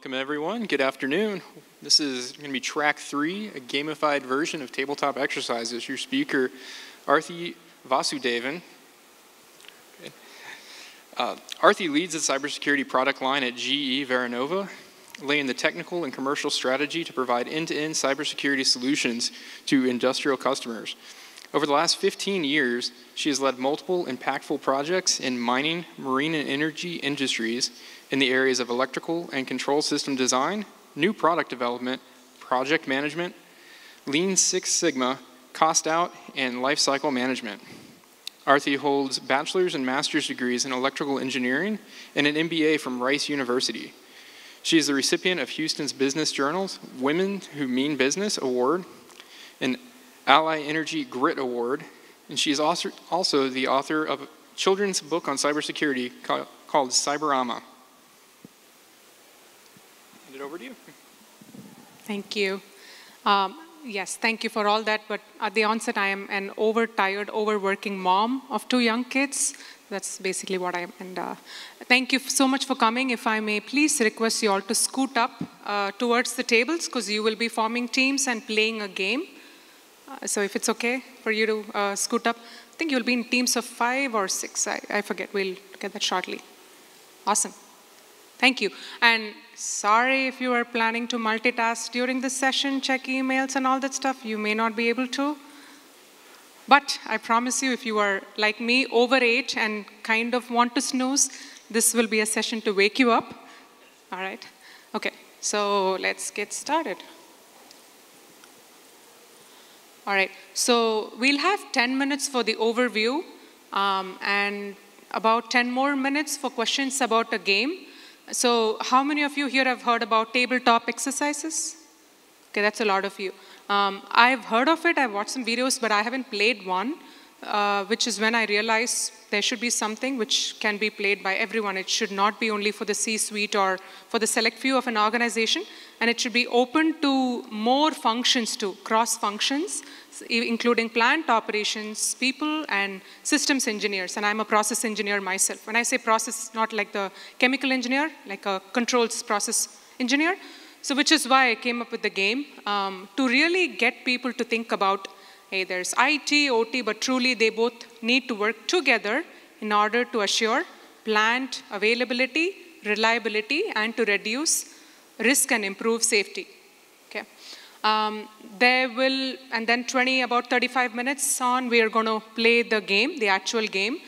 Welcome everyone, good afternoon. This is going to be track 3, a gamified version of tabletop exercises. Your speaker, Arthi Vasudevan. Okay. Arthi leads the cybersecurity product line at GE Veranova, laying the technical and commercial strategy to provide end-to-end cybersecurity solutions to industrial customers. Over the last 15 years, she has led multiple impactful projects in mining, marine and energy industries in the areas of electrical and control system design, new product development, project management, Lean Six Sigma, cost out, and lifecycle management. Arthi holds bachelor's and master's degrees in electrical engineering and an MBA from Rice University. She is the recipient of Houston's Business Journal's Women Who Mean Business Award, an Ally Energy Grit Award, and she is also the author of a children's book on cybersecurity called Cyberama. Hand it over to you. Thank you. Yes, thank you for all that, but at the onset, I am an overtired, overworking mom of 2 young kids. That's basically what I am. And thank you so much for coming. If I may please request you all to scoot up towards the tables, because you will be forming teams and playing a game. So if it's okay for you to scoot up, I think you'll be in teams of 5 or 6. I forget. We'll get that shortly. Awesome. Thank you. And sorry if you are planning to multitask during this session, check emails and all that stuff. You may not be able to. But I promise you, if you are like me, over 8 and kind of want to snooze, this will be a session to wake you up. All right. Okay. So let's get started. All right, so we'll have 10 minutes for the overview and about 10 more minutes for questions about a game. So how many of you here have heard about tabletop exercises? Okay, that's a lot of you. I've heard of it, I've watched some videos, but I haven't played one, which is when I realized there should be something which can be played by everyone. It should not be only for the C-suite or for the select few of an organization, and it should be open to more functions too, cross functions, including plant operations, people, and systems engineers. And I'm a process engineer myself. When I say process, not like the chemical engineer, like a controls process engineer. So which is why I came up with the game, to really get people to think about, hey, there's IT, OT, but truly they both need to work together in order to assure plant availability, reliability, and to reduce risk and improve safety. Okay. There will, and then about 35 minutes on, we are going to play the game, the actual game,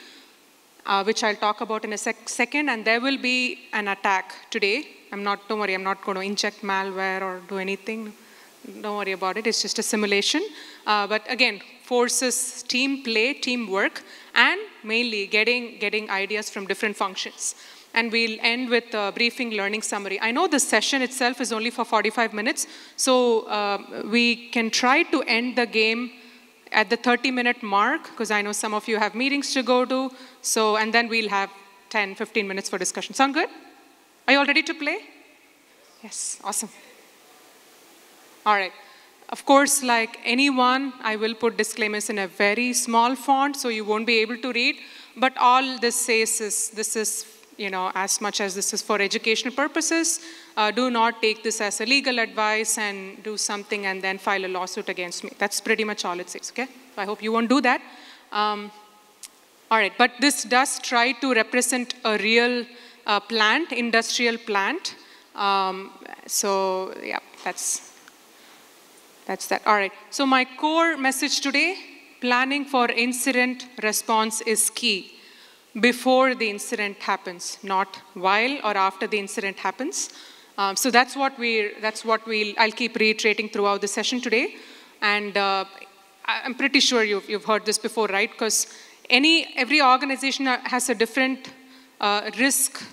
which I'll talk about in a second, and there will be an attack today. Don't worry, I'm not going to inject malware or do anything. Don't worry about it, it's just a simulation. But again, forces team play, teamwork, and mainly getting ideas from different functions. And we'll end with a briefing learning summary. I know the session itself is only for 45 minutes, so we can try to end the game at the 30-minute mark, because I know some of you have meetings to go to, so, and then we'll have 10, 15 minutes for discussion. Sound good? Are you all ready to play? Yes, awesome. All right. Of course, like anyone, I will put disclaimers in a very small font, so you won't be able to read. But all this says is, this is, you know, as much as this is for educational purposes, do not take this as a legal advice and do something and then file a lawsuit against me. That's pretty much all it says, okay? So I hope you won't do that. All right, but this does try to represent a real plant, industrial plant. So yeah, that's that. All right, so my core message today, planning for incident response is key. Before the incident happens, not while or after the incident happens. So that's what I'll keep reiterating throughout the session today. And I'm pretty sure you've heard this before, right? Because every organization has a different risk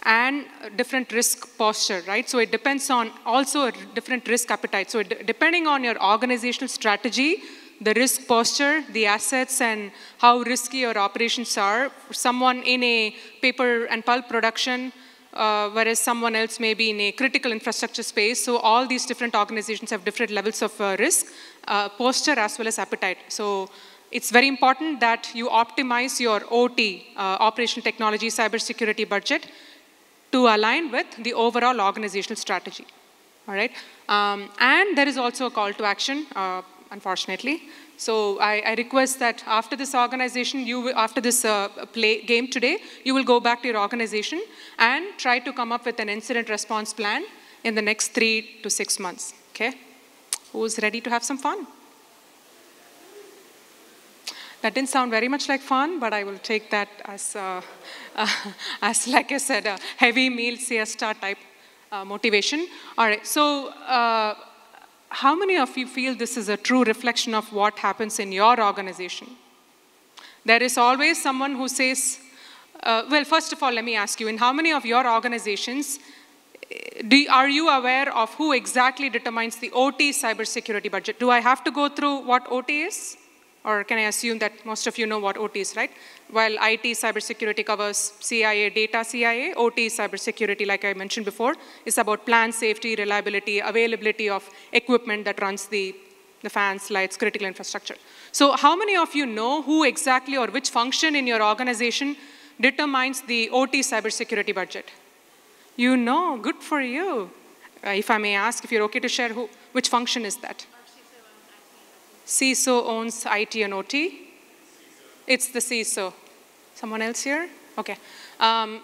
and a different risk posture, right? So it depends on also a different risk appetite. So depending on your organizational strategy, the risk posture, the assets, and how risky your operations are. Someone in a paper and pulp production, whereas someone else may be in a critical infrastructure space. So all these different organizations have different levels of risk, posture, as well as appetite. So it's very important that you optimize your OT, operational technology, cybersecurity budget, to align with the overall organizational strategy. All right? And there is also a call to action, unfortunately. So I request that after this organization, after this game today, you will go back to your organization and try to come up with an incident response plan in the next 3 to 6 months. Okay? Who's ready to have some fun? That didn't sound very much like fun, but I will take that as like I said, a heavy meal siesta type motivation. All right, so how many of you feel this is a true reflection of what happens in your organization? There is always someone who says, well, first of all, let me ask you, in how many of your organizations are you aware of who exactly determines the OT cybersecurity budget? Do I have to go through what OT is? Or can I assume that most of you know what OT is, right? While IT cybersecurity covers CIA, data CIA, OT cybersecurity, like I mentioned before, is about plan safety, reliability, availability of equipment that runs the fans, lights, critical infrastructure. So how many of you know who exactly or which function in your organization determines the OT cybersecurity budget? You know, good for you. If I may ask, if you're okay to share, which function is that? CISO owns IT and OT? It's the CISO. Someone else here? Okay. Well,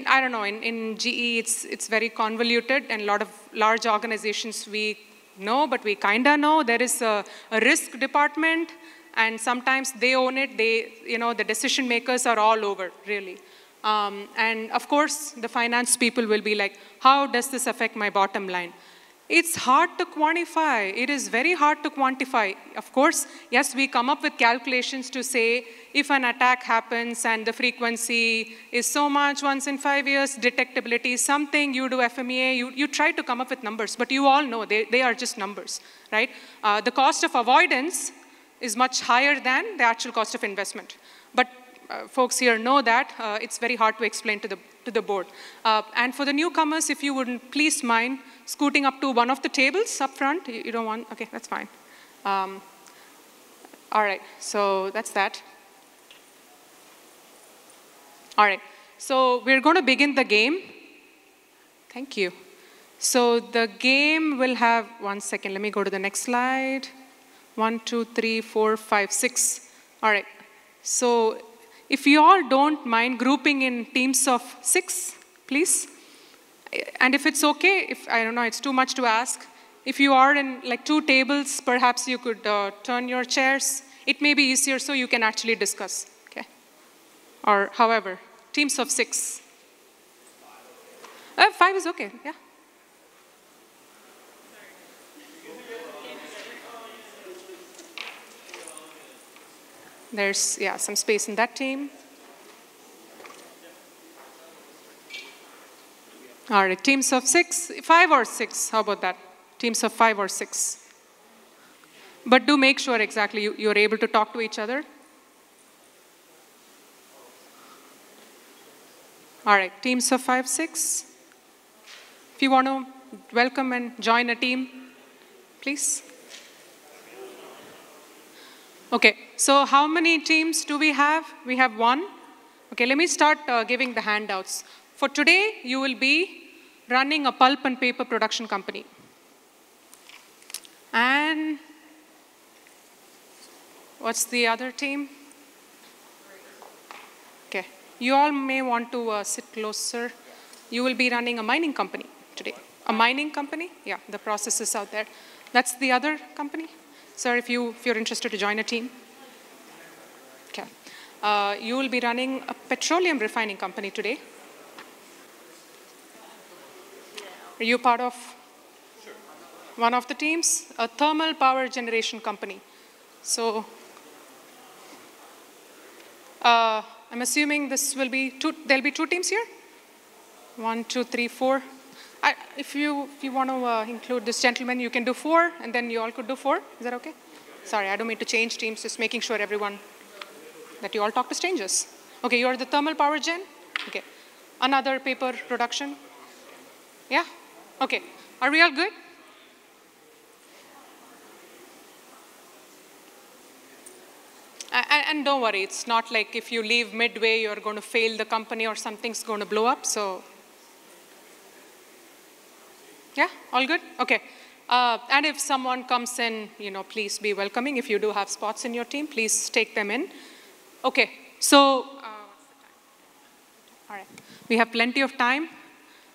I don't know, in GE, it's very convoluted, and a lot of large organizations we know, but we kind of know. There is a risk department, and sometimes they own it. The decision makers are all over, really. And of course, the finance people will be like, how does this affect my bottom line? It's hard to quantify. It is very hard to quantify. Of course, yes, we come up with calculations to say if an attack happens and the frequency is so much once in 5 years, detectability, something, you do FMEA, you try to come up with numbers, but you all know they are just numbers, right? The cost of avoidance is much higher than the actual cost of investment. But folks here know that it's very hard to explain to the board. And for the newcomers, if you wouldn't please mind scooting up to one of the tables up front. You don't want, okay, that's fine. All right, so that's that. All right, so we're going to begin the game. Thank you. So the game will have, 1 second, let me go to the next slide. 1, 2, 3, 4, 5, 6. All right, so if you all don't mind grouping in teams of 6, please. And if it's okay, if I don't know, it's too much to ask, if you are in like 2 tables, perhaps you could turn your chairs. It may be easier so you can actually discuss, okay? Or however, teams of 6. 5 is okay, yeah. There's, yeah, some space in that team. All right, teams of 6, 5 or 6, how about that? Teams of 5 or 6. But do make sure exactly you're able to talk to each other. All right, teams of 5, 6. If you want to welcome and join a team, please. Okay, so how many teams do we have? We have 1. Okay, let me start giving the handouts. For today, you will be running a pulp and paper production company. And what's the other team? Okay, you all may want to sit closer. You will be running a mining company today. A mining company? Yeah, the process is out there. That's the other company? Sir, if you're interested to join a team. Okay. You will be running a petroleum refining company today. Are you part of one of the teams? A thermal power generation company. So I'm assuming this will be there'll be 2 teams here? 1, 2, 3, 4. If you want to include this gentleman, you can do 4, and then you all could do 4. Is that okay? Sorry, I don't mean to change teams, just making sure that you all talk to strangers. Okay, you're the thermal power gen? Okay. Another paper production? Yeah? Okay. Are we all good? And don't worry, it's not like if you leave midway, you're going to fail the company or something's going to blow up. So Yeah, all good? Okay. And if someone comes in, please be welcoming. If you do have spots in your team, please take them in. Okay, so, what's the time? All right, we have plenty of time.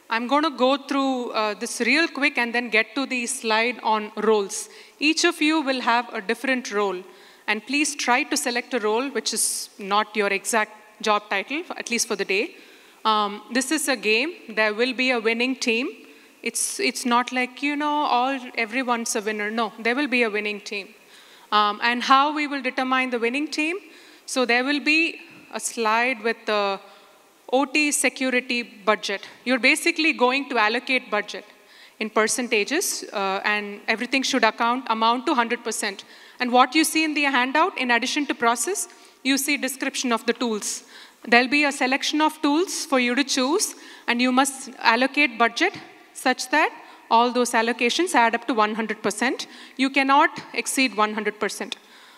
I'm going to go through this real quick and then get to the slide on roles. Each of you will have a different role. And please try to select a role which is not your exact job title, at least for the day. This is a game. There will be a winning team. It's not like, everyone's a winner. No, there will be a winning team. And how we will determine the winning team? So there will be a slide with the OT security budget. You're basically going to allocate budget in percentages, and everything should amount to 100%. And what you see in the handout, in addition to process, you see description of the tools. There'll be a selection of tools for you to choose, and you must allocate budget such that all those allocations add up to 100%. You cannot exceed 100%.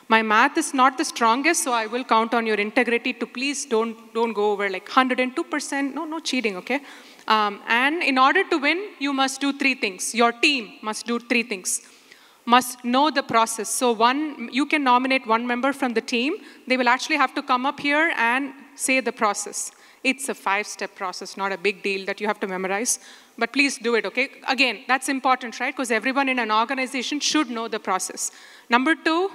My math is not the strongest, so I will count on your integrity to please don't go over like 102%. No cheating, okay? And in order to win, you must do 3 things. Your team must do 3 things. Must know the process. So you can nominate 1 member from the team. They will actually have to come up here and say the process. It's a 5-step process, not a big deal that you have to memorize. But please do it, okay? Again, that's important, right? Because everyone in an organization should know the process. Number 2,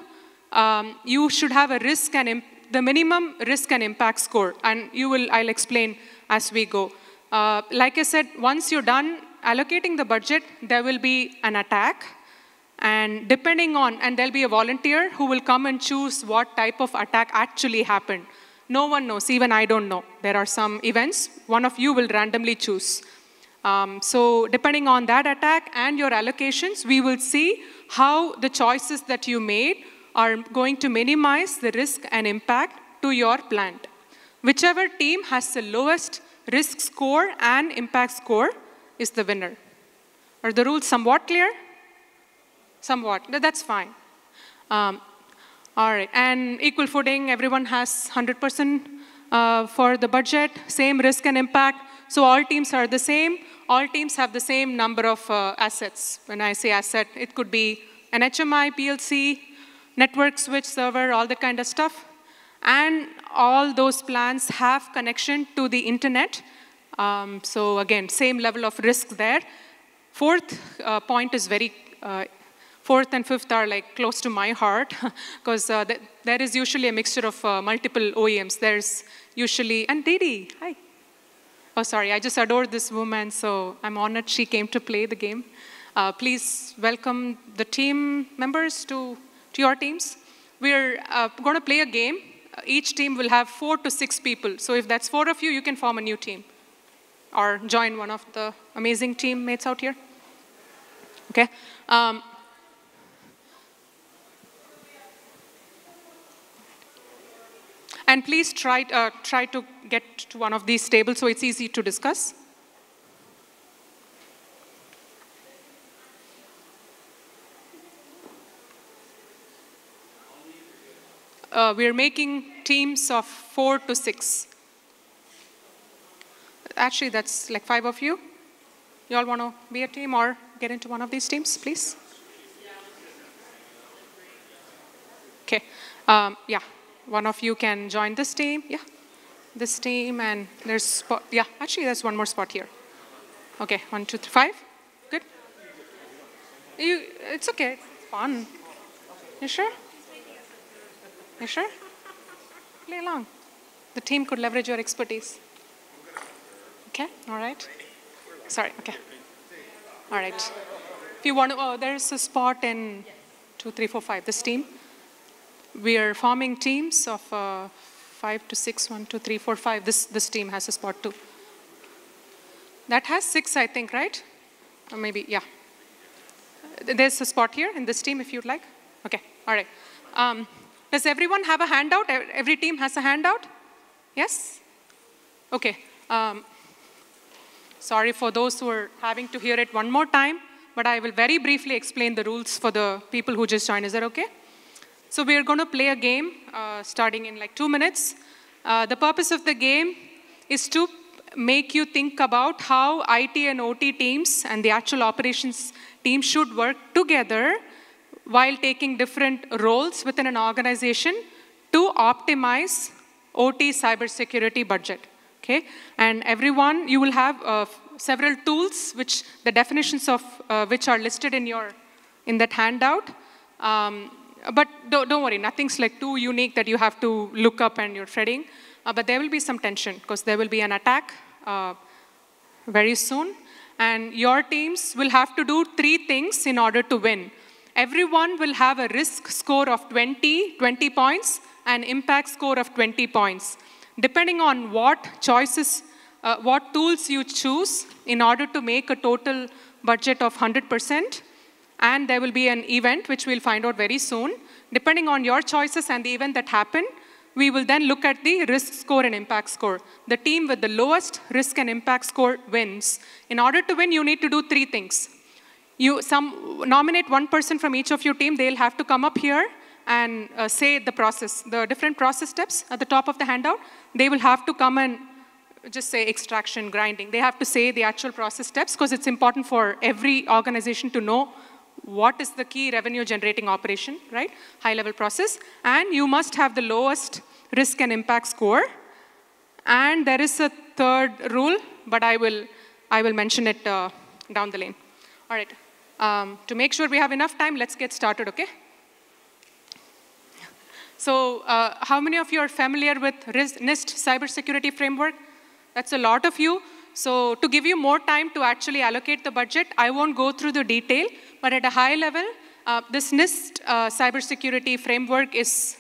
you should have the minimum risk and impact score. And I'll explain as we go. Like I said, once you're done allocating the budget, there will be an attack. And there'll be a volunteer who will come and choose what type of attack actually happened. No one knows, even I don't know. There are some events, one of you will randomly choose. So depending on that attack and your allocations, we will see how the choices that you made are going to minimize the risk and impact to your plant. Whichever team has the lowest risk score and impact score is the winner. Are the rules somewhat clear? Somewhat. That's fine. All right. And equal footing, everyone has 100% for the budget, same risk and impact. So all teams are the same. All teams have the same number of assets. When I say asset, it could be an HMI, PLC, network switch server, all that kind of stuff. And all those plans have connection to the internet. So again, same level of risk there. Fourth point is fourth and fifth are like close to my heart because there is usually a mixture of multiple OEMs. There's usually, and Didi, hi. Oh, sorry, I just adore this woman, so I'm honored she came to play the game. Please welcome the team members to your teams. We're going to play a game. Each team will have 4 to 6 people. So if that's 4 of you, you can form a new team or join one of the amazing teammates out here. Okay. And please try to get to one of these tables so it's easy to discuss. We're making teams of 4 to 6. Actually, that's like 5 of you. You all want to be a team or get into one of these teams, please? Okay. Yeah. One of you can join this team. Yeah. This team, and there's spot. Yeah, actually, there's one more spot here. Okay, 1, 2, 3, 5. Good. It's okay. It's fun. You sure? You sure? Play along. The team could leverage your expertise. Okay. All right. Sorry. Okay. All right. If you want to, there's a spot in 2, 3, 4, 5. This team. We are forming teams of 5 to 6, 1, 2, 3, 4, 5. This team has a spot too. That has 6, I think, right? Or maybe, yeah. There's a spot here in this team if you'd like. Okay, all right. Does everyone have a handout? Every team has a handout? Yes? Okay. Sorry for those who are having to hear it one more time, but I will very briefly explain the rules for the people who just joined. Is that okay? So we are going to play a game starting in like 2 minutes. The purpose of the game is to make you think about how IT and OT teams and the actual operations team should work together while taking different roles within an organization to optimize OT cybersecurity budget. Okay? And everyone, you will have several tools, which the definitions of which are listed in that handout. But don't worry, nothing's like too unique that you have to look up and you're fretting. But there will be some tension because there will be an attack very soon. And your teams will have to do 3 things in order to win. Everyone will have a risk score of 20 points, and impact score of 20 points. Depending on what choices, what tools you choose in order to make a total budget of 100%, and there will be an event, which we'll find out very soon. Depending on your choices and the event that happened, we will then look at the risk score and impact score. The team with the lowest risk and impact score wins. In order to win, you need to do 3 things. Nominate one person from each of your team. They'll have to come up here and say the process, the different process steps at the top of the handout. They will have to come and just say extraction, grinding. They have to say the actual process steps because it's important for every organization to know what is the key revenue generating operation, right? High level process. And you must have the lowest risk and impact score. And there is a 3rd rule, but I will mention it down the lane. All right. To make sure we have enough time, let's get started, okay? So how many of you are familiar with NIST cybersecurity framework? That's a lot of you. So to give you more time to actually allocate the budget, I won't go through the detail, but at a high level, this NIST cybersecurity framework is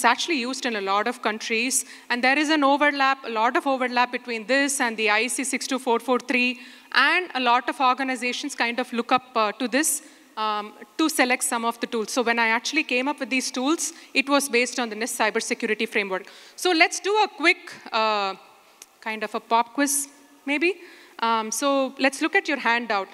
actually used in a lot of countries, and there is a lot of overlap between this and the IEC 62443, and a lot of organizations kind of look up to this to select some of the tools. So when I actually came up with these tools, it was based on the NIST cybersecurity framework. So let's do a quick kind of a pop quiz, maybe. So let's look at your handout.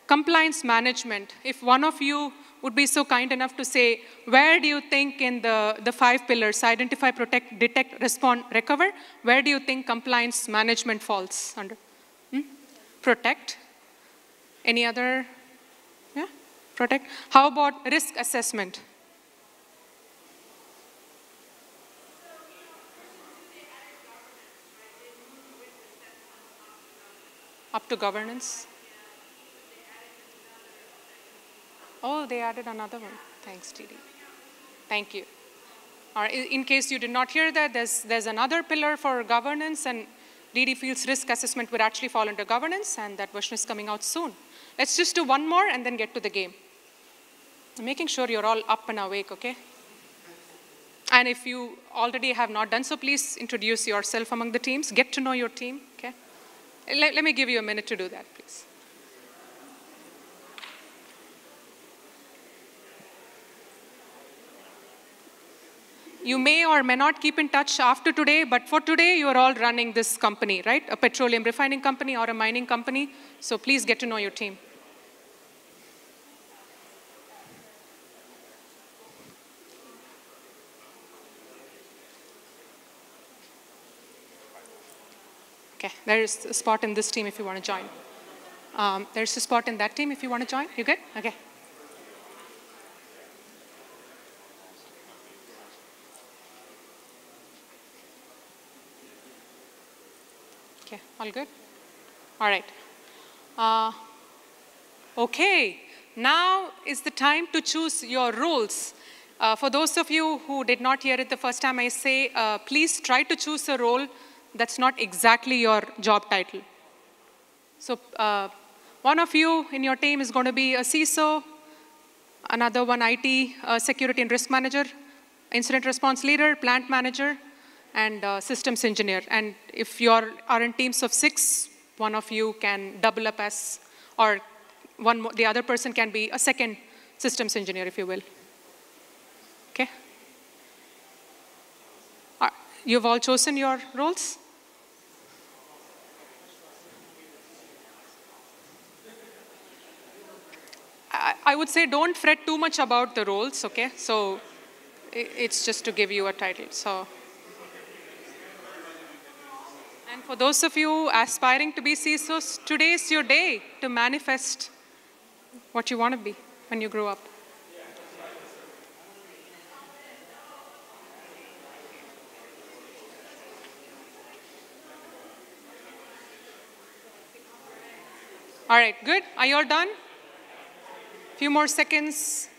Compliance management. If one of you would be so kind enough to say, where do you think in the 5 pillars, identify, protect, detect, respond, recover, where do you think compliance management falls under? Protect. Any other? Yeah, protect. How about risk assessment? Up to governance. Oh, they added another one. Thanks, TD. Thank you. All right, in case you did not hear that, there's another pillar for governance, and DD feels risk assessment would actually fall under governance, and that version is coming out soon. Let's just do one more and then get to the game. I'm making sure you're all up and awake, okay? And if you already have not done so, please introduce yourself among the teams. Get to know your team, okay? Let me give you a minute to do that, please. You may or may not keep in touch after today, but for today, you are all running this company, right? A petroleum refining company or a mining company. So please get to know your team. Okay, there is a spot in this team if you want to join. There's a spot in that team if you want to join. You good? Okay. Okay, all good? All right. Okay, now is the time to choose your roles. For those of you who did not hear it the first time, I say, please try to choose a role that's not exactly your job title. So one of you in your team is going to be a CISO, another one IT, security and risk manager, incident response leader, plant manager, and systems engineer. And if you are in teams of 6, one of you can double up as, or the other person can be a second systems engineer, if you will. Okay? You've all chosen your roles? I would say don't fret too much about the roles, okay? So it's just to give you a title, so. And for those of you aspiring to be CISOs, today is your day to manifest what you want to be when you grow up. All right, good. Are you all done? Few more seconds.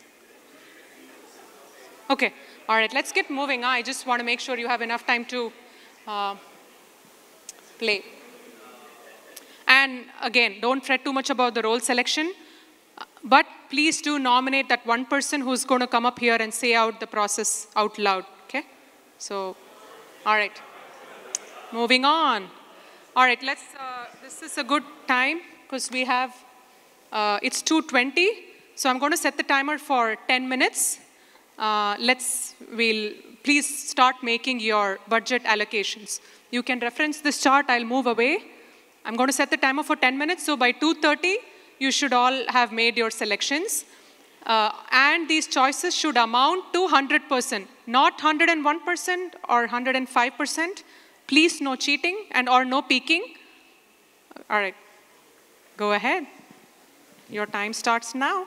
Okay. All right, let's get moving. I just want to make sure you have enough time to play. And again, don't fret too much about the role selection, but please do nominate that one person who's going to come up here and say out the process out loud, okay? So, all right. Moving on. All right, this is a good time because we have, it's 2:20, so I'm going to set the timer for 10 minutes. Please start making your budget allocations. You can reference this chart, I'll move away. I'm going to set the timer for 10 minutes, so by 2:30, you should all have made your selections. And these choices should amount to 100%, not 101% or 105%. Please no cheating and or no peeking. All right, go ahead. Your time starts now.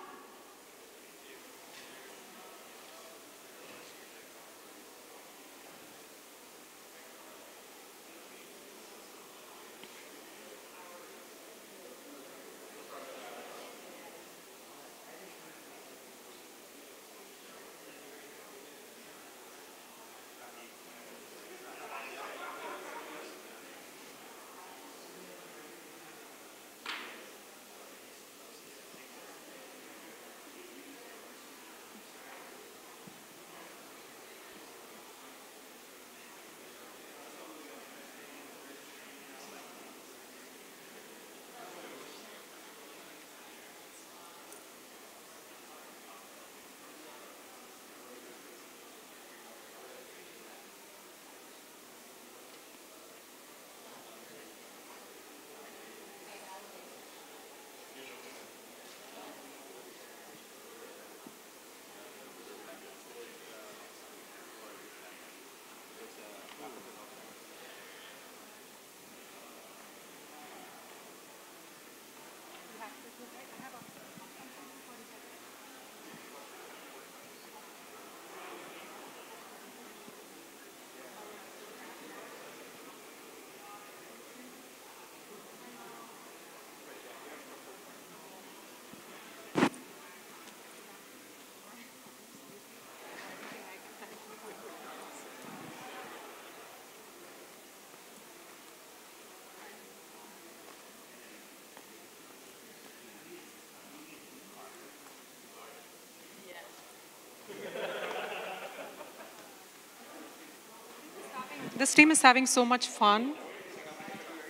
This team is having so much fun.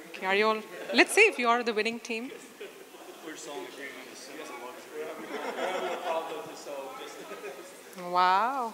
Okay, are you all? Let's see if you are the winning team. Wow.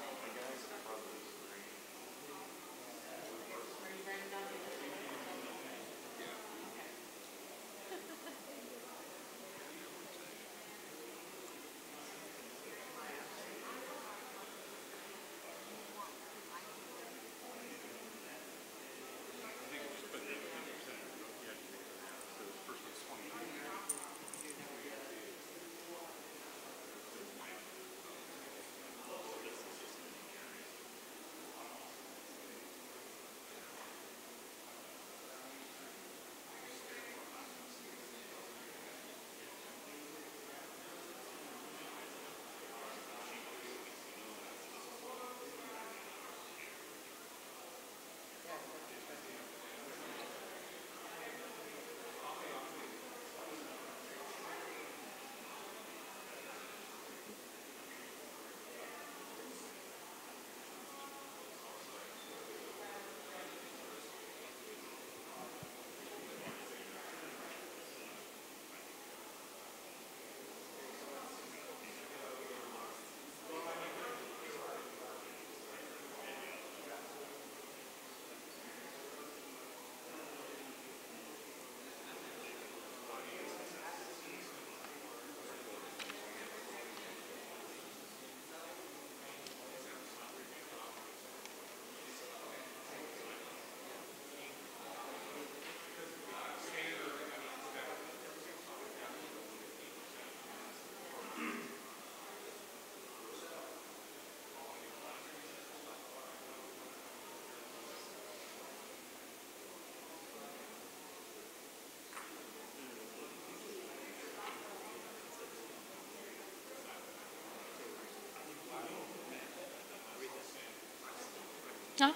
Huh?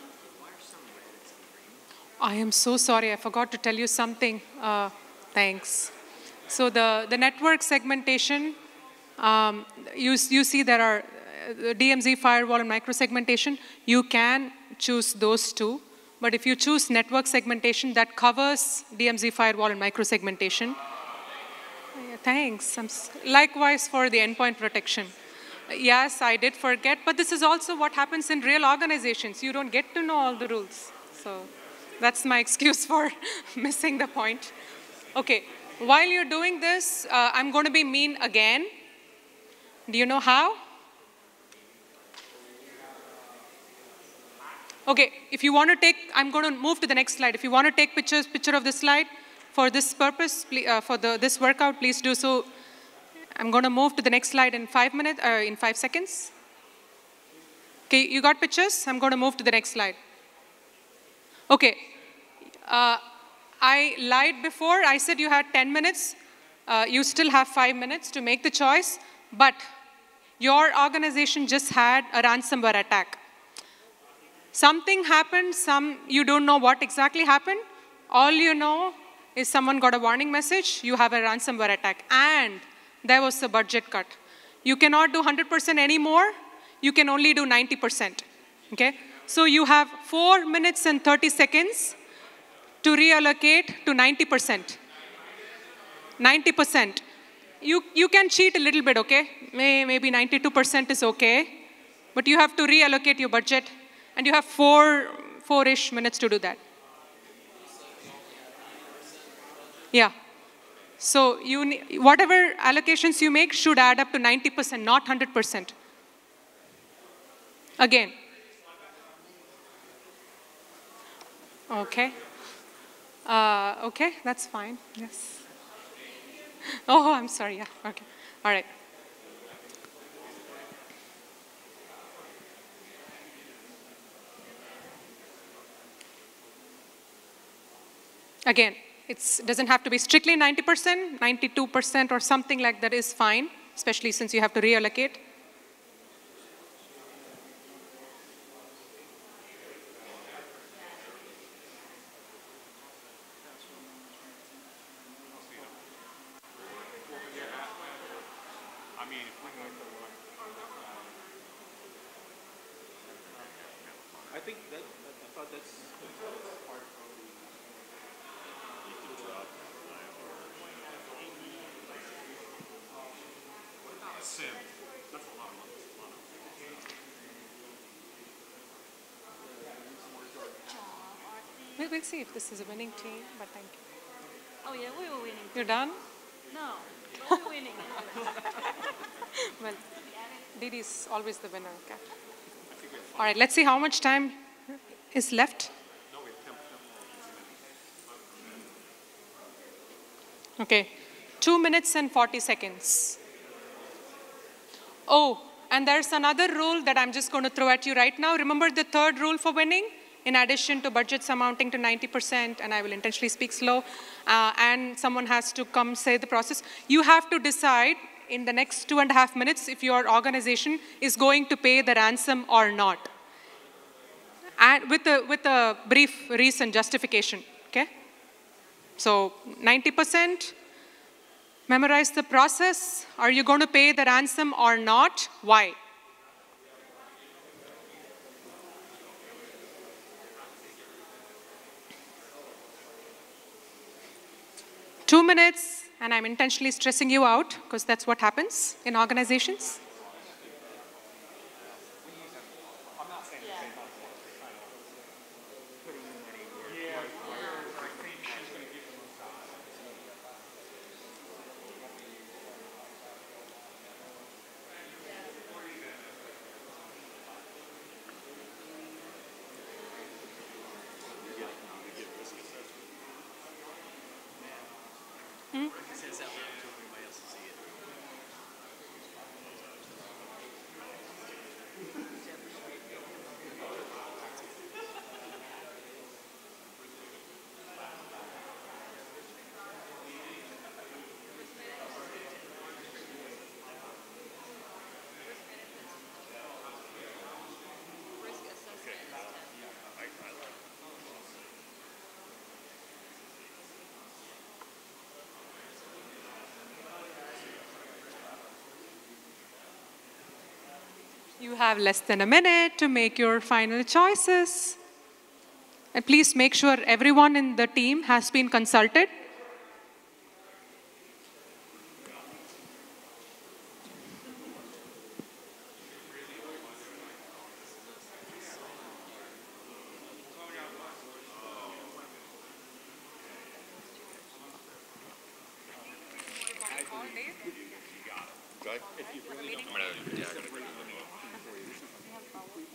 I am so sorry. I forgot to tell you something. Thanks. So the network segmentation, you see there are DMZ firewall and microsegmentation. You can choose those two. But if you choose network segmentation, that covers DMZ firewall and microsegmentation. Yeah, thanks. Likewise for the endpoint protection. Yes, I did forget, but this is also what happens in real organizations. You don't get to know all the rules. So that's my excuse for missing the point. Okay, while you're doing this, I'm going to be mean again. Do you know how? Okay, if you want to take, I'm going to move to the next slide. If you want to take picture of this slide for this purpose, for this workout, please do so. I'm going to move to the next slide in 5 minutes, in 5 seconds. Okay, you got pictures? I'm going to move to the next slide. Okay, I lied before. I said you had 10 minutes. You still have 5 minutes to make the choice, but your organization just had a ransomware attack. Something happened, you don't know what exactly happened. All you know is someone got a warning message, you have a ransomware attack, and there was a budget cut. You cannot do 100% anymore, you can only do 90%, okay? So you have 4 minutes and 30 seconds to reallocate to 90%. 90%. You can cheat a little bit, okay? Maybe 92% is okay, but you have to reallocate your budget. And you have four-ish minutes to do that. Yeah. So whatever allocations you make should add up to 90%, not 100%. Again. Okay. Okay, that's fine. Yes. Oh, I'm sorry. Yeah. Okay. All right. Again, it doesn't have to be strictly 90%, 92% or something like that is fine, especially since you have to reallocate. I think I thought that's part of SIM. That's a lot of money. We'll see if this is a winning team, but thank you. Oh yeah, we were winning. You're done? No, we were winning. Well, Didi's always the winner, okay? All right, let's see how much time is left. Okay, 2 minutes and 40 seconds. Oh, and there's another rule that I'm just going to throw at you right now. Remember the third rule for winning? In addition to budgets amounting to 90%, and I will intentionally speak slow, and someone has to come say the process, you have to decide in the next 2.5 minutes if your organization is going to pay the ransom or not. And with a brief reason, justification, okay? So 90%, memorize the process. Are you going to pay the ransom or not? Why? Two minutes, and I'm intentionally stressing you out because that's what happens in organizations. You have less than a minute to make your final choices. And please make sure everyone in the team has been consulted.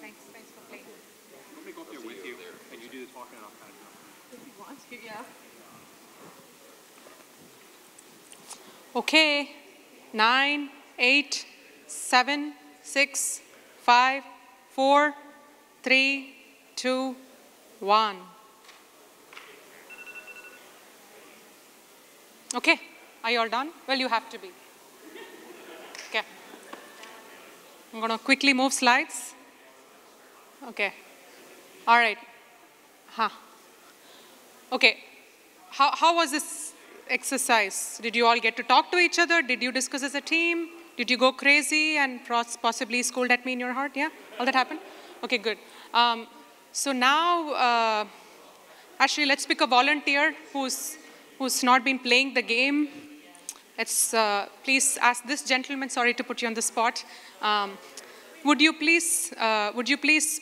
Thanks for playing. Let me go up there with you, and you do the talking, and I'll kind of. If you want to, yeah. Okay, 9, 8, 7, 6, 5, 4, 3, 2, 1. Okay, are you all done? Well, you have to be. Okay. I'm going to quickly move slides. Okay. All right. Okay. How was this exercise? Did you all get to talk to each other? Did you discuss as a team? Did you go crazy and possibly scold at me in your heart? Yeah? All that happened? Okay, good. So now, actually, let's pick a volunteer who's not been playing the game. Let's please ask this gentleman, sorry to put you on the spot. Would you please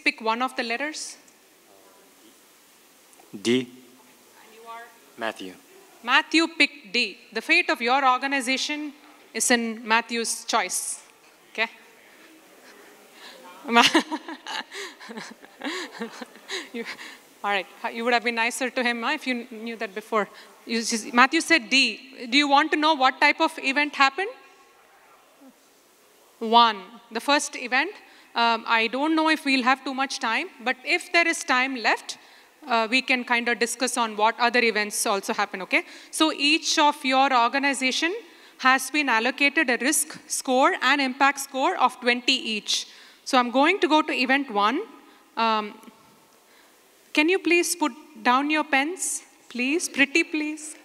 pick one of the letters? D. And you are? Matthew. Matthew picked D. The fate of your organization is in Matthew's choice. Okay? All right. You would have been nicer to him if you knew that before. Matthew said D. Do you want to know what type of event happened? 1. The first event. I don't know if we'll have too much time, but if there is time left, we can kind of discuss on what other events also happen, okay? So each of your organization has been allocated a risk score and impact score of 20 each. So I'm going to go to event 1. Can you please put down your pens, please? Pretty, please.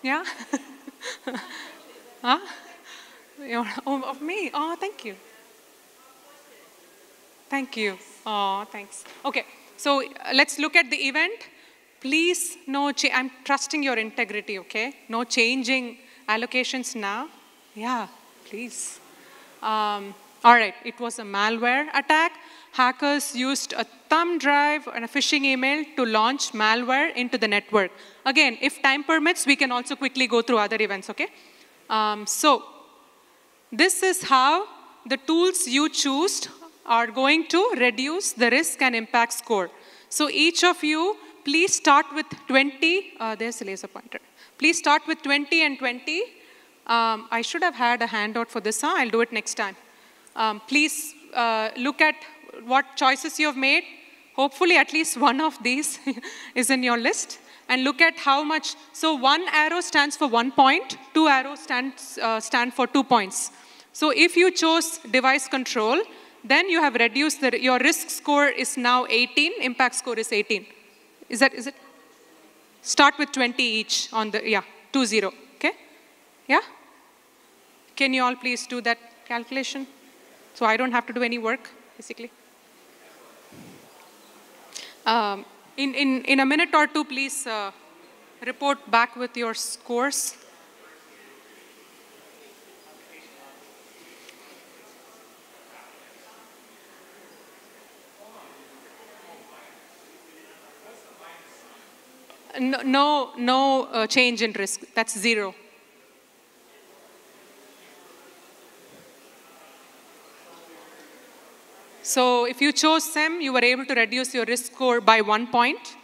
Yeah? Huh? Oh, of me? Oh, thank you. Thank you. Oh, thanks. Okay, so let's look at the event. Please, I'm trusting your integrity, okay? No changing allocations now. Yeah, please. All right, it was a malware attack. Hackers used a thumb drive and a phishing email to launch malware into the network. Again, if time permits, we can also quickly go through other events, okay? So this is how the tools you choose are going to reduce the risk and impact score. So each of you, please start with 20. There's the laser pointer. Please start with 20 and 20. I should have had a handout for this. I'll do it next time. Please look at what choices you have made. Hopefully at least one of these is in your list. And look at how much. So 1 arrow stands for 1 point. 2 arrows stand for 2 points. So if you chose device control, then you have reduced your risk score is now 18, impact score is 18. Is it? Start with 20 each on the, 20, okay? Yeah? Can you all please do that calculation? So I don't have to do any work, basically. In a minute or two, please report back with your scores. No change in risk. That's 0. So if you chose SIM, you were able to reduce your risk score by 1 point,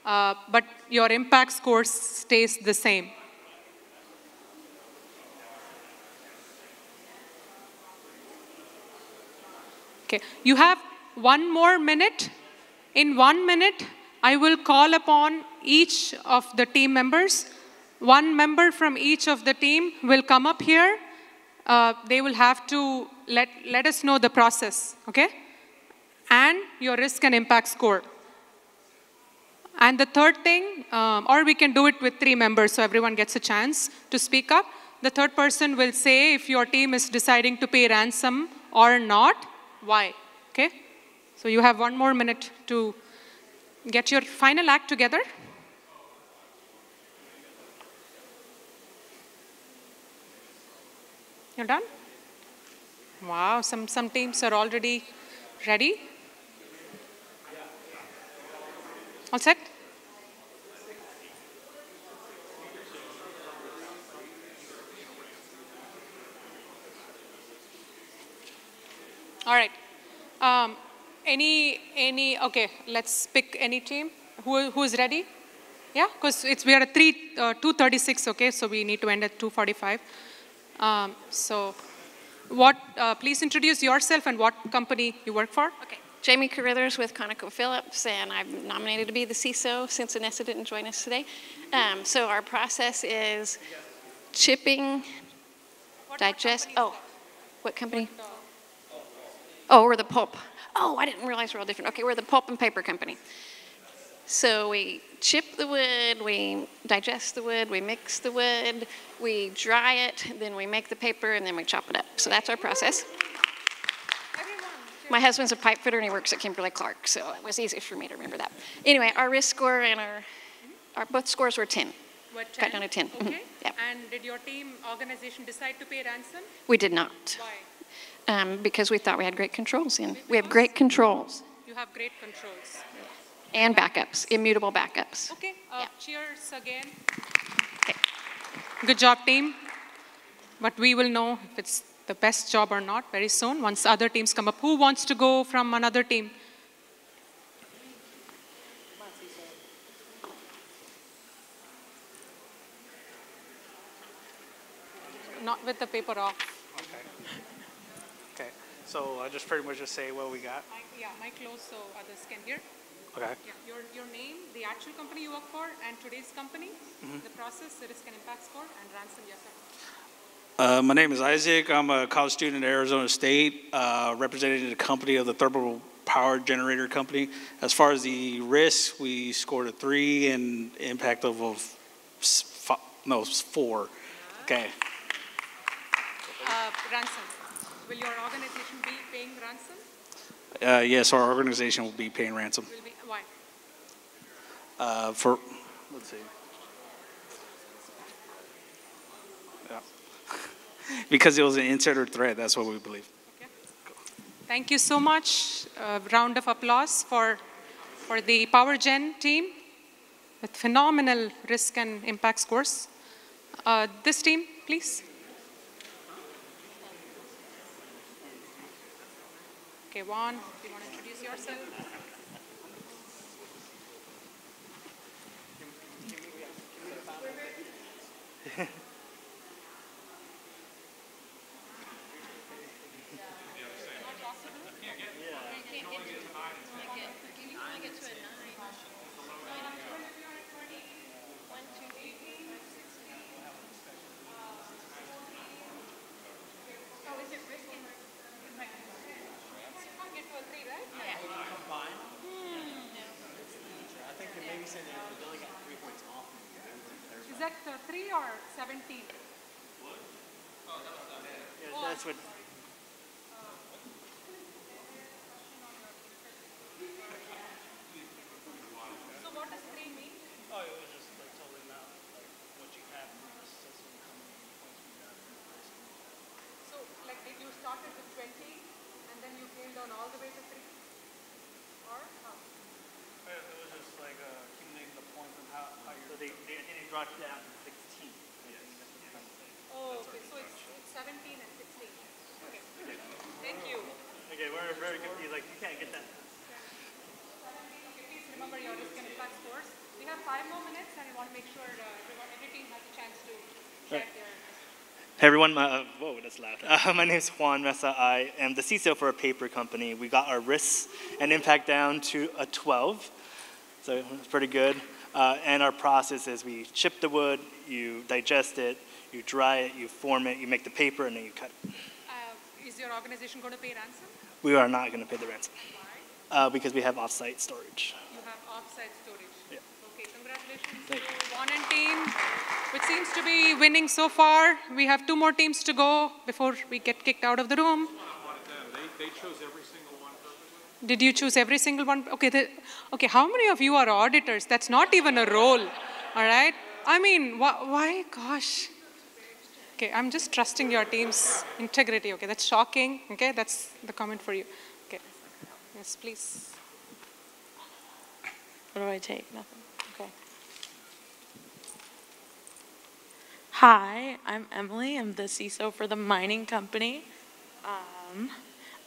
but your impact score stays the same. Okay, you have 1 more minute. In 1 minute, I will call upon each of the team members. 1 member from each of the team will come up here. They will have to let us know the process, okay? And your risk and impact score. And the third thing, or we can do it with 3 members so everyone gets a chance to speak up. The third person will say if your team is deciding to pay ransom or not, why. Okay? So you have 1 more minute to get your final act together. You're done? Wow, some teams are already ready. All set? All right. Okay, let's pick any team. Who is ready? Yeah, because we are at 2:36, okay, so we need to end at 2:45. Please introduce yourself and what company you work for. Okay. Jamie Carruthers with ConocoPhillips, and I'm nominated to be the CISO since Anessa didn't join us today. So our process is chipping, digest. Oh, what company? Oh, we're the pulp. Oh, I didn't realize we're all different. Okay, we're the pulp and paper company. So we chip the wood, we digest the wood, we mix the wood, we dry it, then we make the paper, and then we chop it up. So that's our process. My husband's a pipe fitter, and he works at Kimberly-Clark, so it was easy for me to remember that. Anyway, our risk score and our both scores were 10. What, 10? Cut down to 10. Okay. Mm-hmm. Yep. And did your team organization decide to pay ransom? We did not. Why? Because we thought we had great controls, and we have great controls. You have great controls. And backups, immutable backups. Okay, Yeah. Cheers again. Okay. Good job, team. But we will know if it's the best job or not very soon once other teams come up. Who wants to go from another team? Not with the paper off. Okay, so I just pretty much just say what we got. Mic close so others can hear. Okay. Yeah, your name, the actual company you work for, and today's company, the process, the risk and impact score, and ransom, yes sir. My name is Isaac. I'm a college student at Arizona State, representing the company of the thermal power generator company. As far as the risk, we scored a 3 and impact of 4. Okay. Ransom. Will your organization be paying ransom? Yes, our organization will be paying ransom. Will be, why? Let's see. Yeah. Because it was an insider threat, that's what we believe. Okay. Thank you so much. A round of applause for the Power Gen team with phenomenal risk and impact scores. This team, please. Okay, Juan, if you want to introduce yourself. Is that 3 or 17? What? Oh, yeah, that's what. So what does 3 mean? Oh, it was just like totally not like what you have in the system, how many points we got. So like did you started with 20 and then you came down all the way to 3? Or how? It was just like accumulating the points and how you're. So they dropped down to 16. Yes. Oh, okay. So it's 17 and 16. Okay. Thank you. Okay, we're very confused. Like you can't get that. Okay, please remember your risk and impact scores. We have 5 more minutes and I want to make sure every team has a chance to share their. Hey everyone, whoa, that's loud. My name is Juan Mesa. I am the CISO for a paper company. We got our risks and impact down to a 12, so it's pretty good. And our process is we chip the wood, you digest it, you dry it, you form it, you make the paper, and then you cut it. Is your organization going to pay ransom? We are not going to pay the ransom. Why? Because we have off-site storage. You have off-site storage. Yeah. Okay, congratulations to Juan and team, which seems to be winning so far. We have 2 more teams to go before we get kicked out of the room. They chose every single one purposely. Did you choose every single one? Okay, okay, how many of you are auditors? That's not even a role, all right? I mean, why, gosh. Okay, I'm just trusting your team's integrity. Okay, that's shocking. Okay, that's the comment for you. Okay, yes, please. What do I take? Nothing. Okay. Hi, I'm Emily. I'm the CISO for the mining company.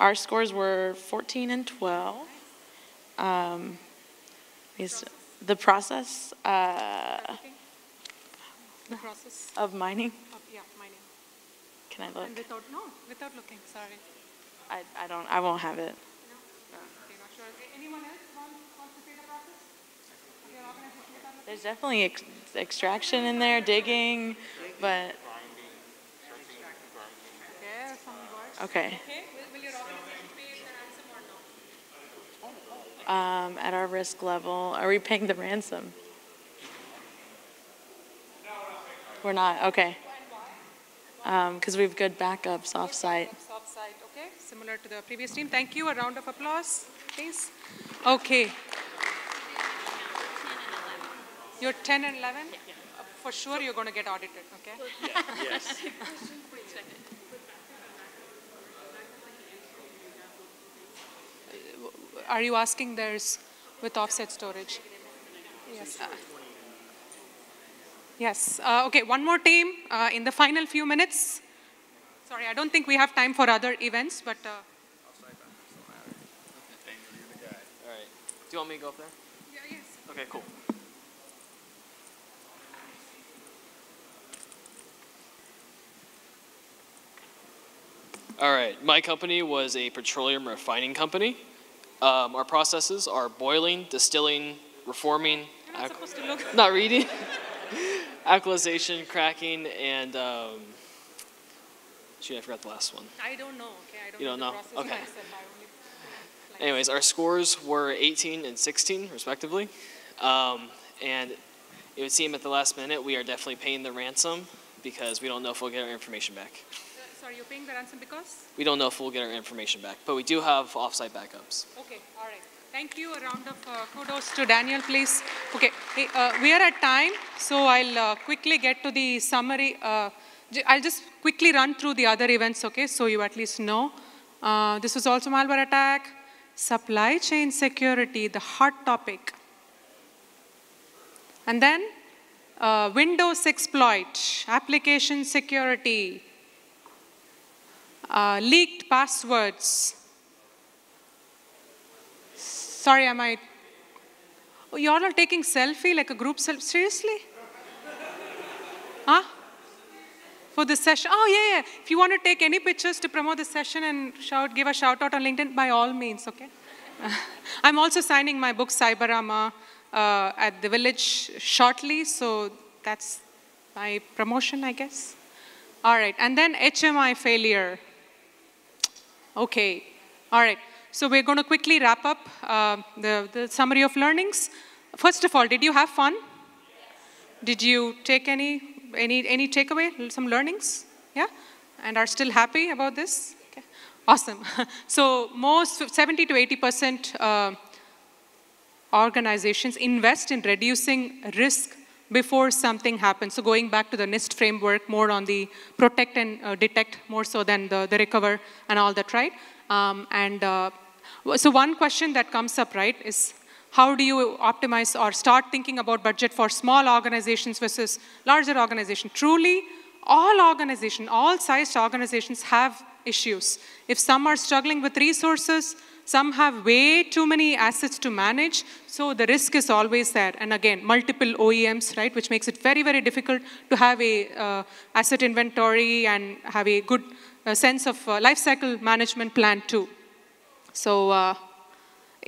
Our scores were 14 and 12. The process, The process of mining. yeah, mining. Can I look? And without looking, sorry. I won't have it. No? Okay, not sure. Anyone else wants to say the process? Your organization without looking? There's definitely extraction in there, digging, but Okay, some words. okay. Okay, will your organization pay the ransom or no? At our risk level, are we paying the ransom? We're not. Okay. Because we have good backups off-site. Off-site, okay. Similar to the previous team. Thank you. A round of applause, please. Okay. You're 10 and 11? Yeah. For sure you're going to get audited, okay? Yeah, yes. Are you asking theirs with offset storage? Yes. Yes. Okay, one more team in the final few minutes. Sorry, I don't think we have time for other events, but... All right. Do you want me to go up there? Yeah, yes. Okay, cool. All right, my company was a petroleum refining company. Our processes are boiling, distilling, reforming, You're not supposed to look. not reading, alkalization, cracking, and shoot, I forgot the last one. I don't know, okay? I don't You don't know? know? The process Okay. myself. I only Anyways, our scores were 18 and 16, respectively. And it would seem at the last minute we are definitely paying the ransom because we don't know if we'll get our information back. Sorry, you're paying the ransom because? We don't know if we'll get our information back, but we do have offsite backups. Okay, all right. Thank you. A round of kudos to Daniel, please. Okay, hey, we are at time, so I'll quickly get to the summary. I'll just quickly run through the other events, okay, so you at least know. This was also malware attack, supply chain security, the hot topic. And then Windows exploit, application security, leaked passwords. Sorry, am I? Oh, you all are taking selfie, like a group selfie? Seriously? Huh? For this session? Oh, yeah, yeah. If you want to take any pictures to promote this session and give a shout out on LinkedIn, by all means, okay? I'm also signing my book, Cyberama, at the Village shortly, so that's my promotion, I guess. All right, and then HMI failure. Okay, all right. So we're going to quickly wrap up the summary of learnings. First of all, did you have fun? Did you take any takeaway, some learnings? Yeah? And are still happy about this? Okay. Awesome. So most 70 to 80% organizations invest in reducing risk before something happens. So going back to the NIST framework, more on the protect and detect, more so than the recover and all that, right? So one question that comes up, right, is how do you optimize or start thinking about budget for small organizations versus larger organizations? Truly, all sized organizations have issues. If some are struggling with resources, some have way too many assets to manage, so the risk is always there. And again, multiple OEMs, right, which makes it very, very difficult to have a asset inventory and have a good sense of lifecycle management plan too. So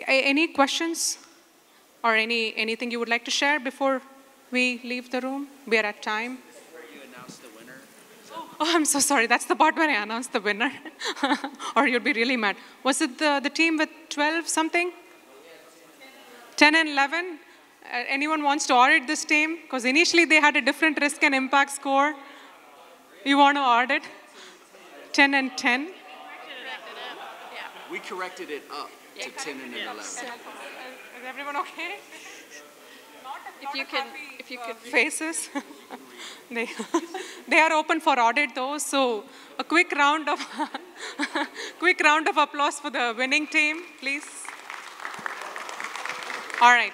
any questions or anything you would like to share before we leave the room? We are at time. Where you announce the winner? Oh, I'm so sorry. That's the part where I announce the winner. Or you'd be really mad. Was it the team with 12 something? 10 and 11? Anyone wants to audit this team? Because initially they had a different risk and impact score. You want to audit? 10 and 10? We corrected it up. to 10 and 11. Is everyone okay? If you could. Faces. they, they are open for audit though, so a quick round of quick round of applause for the winning team, please. All right.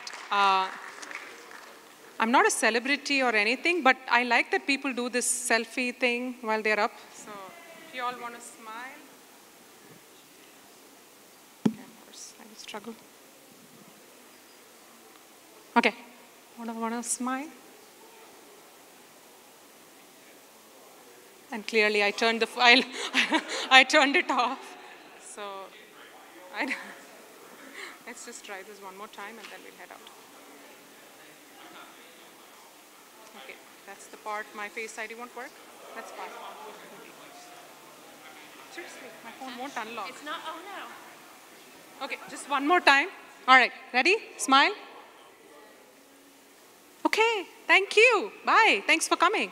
I'm not a celebrity or anything, but I like that people do this selfie thing while they're up. So if you all want to smile. Okay, of course, I will struggle. Okay. Want to smile? And clearly I turned the file, I turned it off. So let's just try this one more time and then we'll head out. Okay, that's the part my Face ID won't work. That's fine. Seriously, my phone won't unlock. It's not, oh no. Okay, just one more time. All right, ready? Smile. Okay, thank you. Bye. Thanks for coming.